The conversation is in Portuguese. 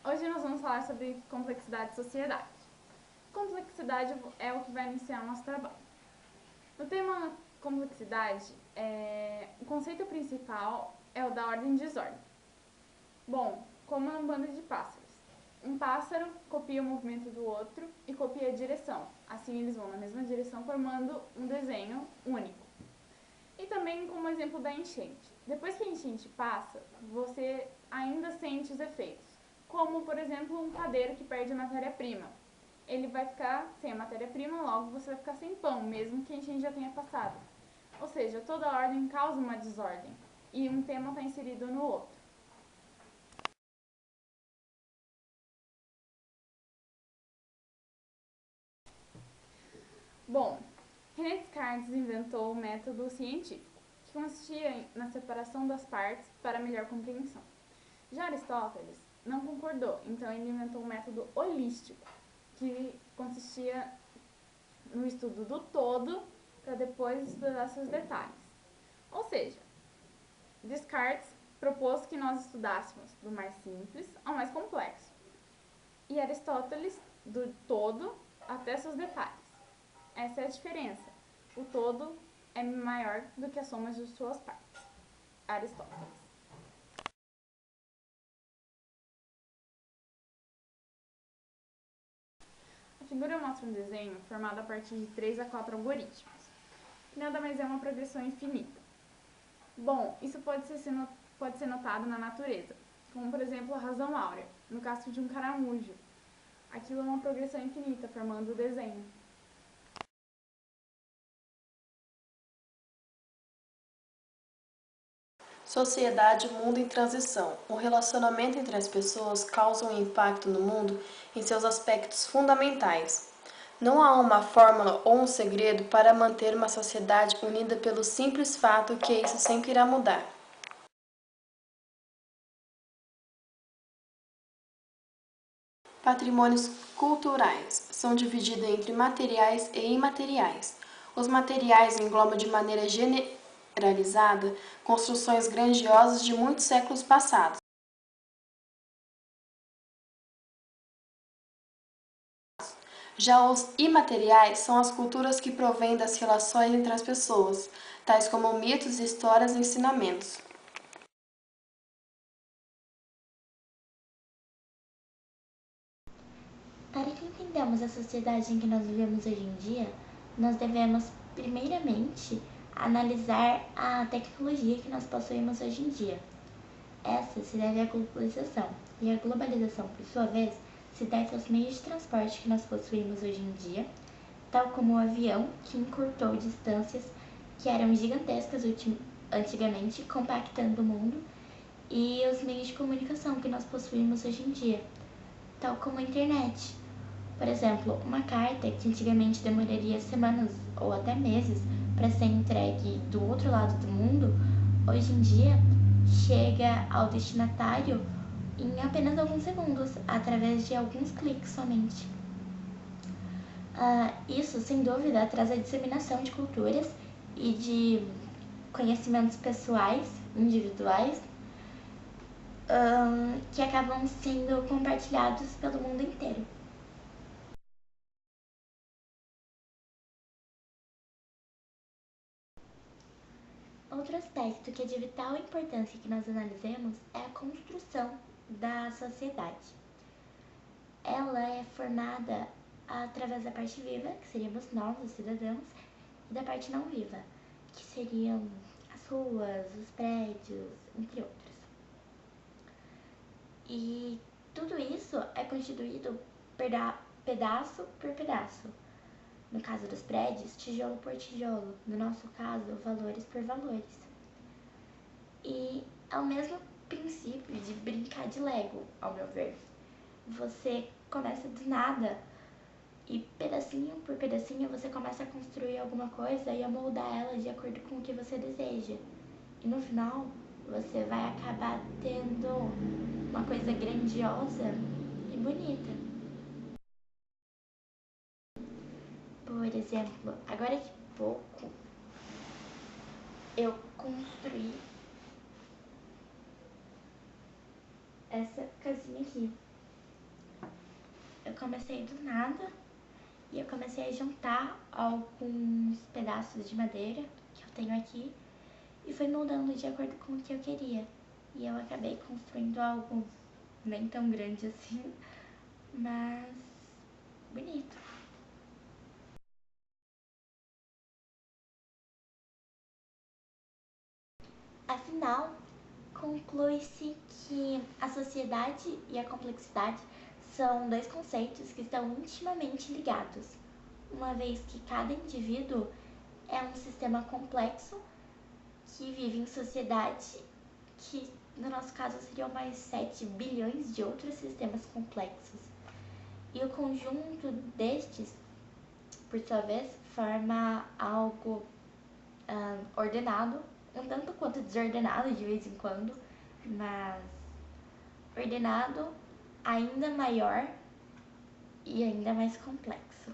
Hoje nós vamos falar sobre complexidade e sociedade. Complexidade é o que vai iniciar o nosso trabalho. No tema complexidade, o conceito principal é o da ordem e desordem. Bom, como um bando de pássaros. Um pássaro copia o movimento do outro e copia a direção. Assim eles vão na mesma direção, formando um desenho único. E também como exemplo da enchente. Depois que a enchente passa, você ainda sente os efeitos. Como, por exemplo, um padeiro que perde a matéria-prima. Ele vai ficar sem a matéria-prima, logo você vai ficar sem pão, mesmo que a enchente já tenha passado. Ou seja, toda ordem causa uma desordem. E um tema está inserido no outro. Bom, René Descartes inventou o método científico, que consistia na separação das partes para melhor compreensão. Já Aristóteles não concordou, então ele inventou o método holístico, que consistia no estudo do todo para depois estudar seus detalhes. Ou seja, Descartes propôs que nós estudássemos do mais simples ao mais complexo, e Aristóteles do todo até seus detalhes. Essa é a diferença. O todo é maior do que a soma de suas partes. Aristóteles. A figura mostra um desenho formado a partir de 3 a 4 algoritmos, que nada mais é uma progressão infinita. Bom, isso pode ser notado na natureza, como por exemplo a razão áurea, no caso de um caramujo. Aquilo é uma progressão infinita, formando o desenho. Sociedade, mundo em transição. O relacionamento entre as pessoas causa um impacto no mundo em seus aspectos fundamentais. Não há uma fórmula ou um segredo para manter uma sociedade unida pelo simples fato que isso sempre irá mudar. Patrimônios culturais são divididos entre materiais e imateriais. Os materiais englobam de maneira generalizada construções grandiosas de muitos séculos passados. Já os imateriais são as culturas que provêm das relações entre as pessoas, tais como mitos, histórias e ensinamentos. Para que entendamos a sociedade em que nós vivemos hoje em dia, nós devemos, primeiramente, analisar a tecnologia que nós possuímos hoje em dia. Essa se deve à globalização, e a globalização, por sua vez, se deve aos meios de transporte que nós possuímos hoje em dia, tal como o avião, que encurtou distâncias que eram gigantescas antigamente, compactando o mundo, e os meios de comunicação que nós possuímos hoje em dia, tal como a internet. Por exemplo, uma carta que antigamente demoraria semanas ou até meses para ser entregue do outro lado do mundo, hoje em dia chega ao destinatário em apenas alguns segundos, através de alguns cliques somente. Isso, sem dúvida, traz a disseminação de culturas e de conhecimentos pessoais, individuais, que acabam sendo compartilhados pelo mundo inteiro. Outro aspecto que é de vital importância que nós analisemos é a construção da sociedade. Ela é formada através da parte viva, que seríamos nós, os cidadãos, e da parte não viva, que seriam as ruas, os prédios, entre outros. E tudo isso é constituído pedaço por pedaço. No caso dos prédios, tijolo por tijolo. No nosso caso, valores por valores. E é o mesmo princípio de brincar de Lego, ao meu ver. Você começa do nada e pedacinho por pedacinho você começa a construir alguma coisa e a moldar ela de acordo com o que você deseja. E no final, você vai acabar tendo uma coisa grandiosa e bonita. Por exemplo, agora de pouco eu construí essa casinha aqui. eu comecei do nada e eu comecei a juntar alguns pedaços de madeira que eu tenho aqui e fui moldando de acordo com o que eu queria. E eu acabei construindo algo nem tão grande assim, mas bonito. Afinal, conclui-se que a sociedade e a complexidade são dois conceitos que estão intimamente ligados, uma vez que cada indivíduo é um sistema complexo que vive em sociedade, que no nosso caso seriam mais 7 bilhões de outros sistemas complexos. E o conjunto destes, por sua vez, forma algo ordenado, um tanto quanto desordenado de vez em quando, mas ordenado, ainda maior e ainda mais complexo.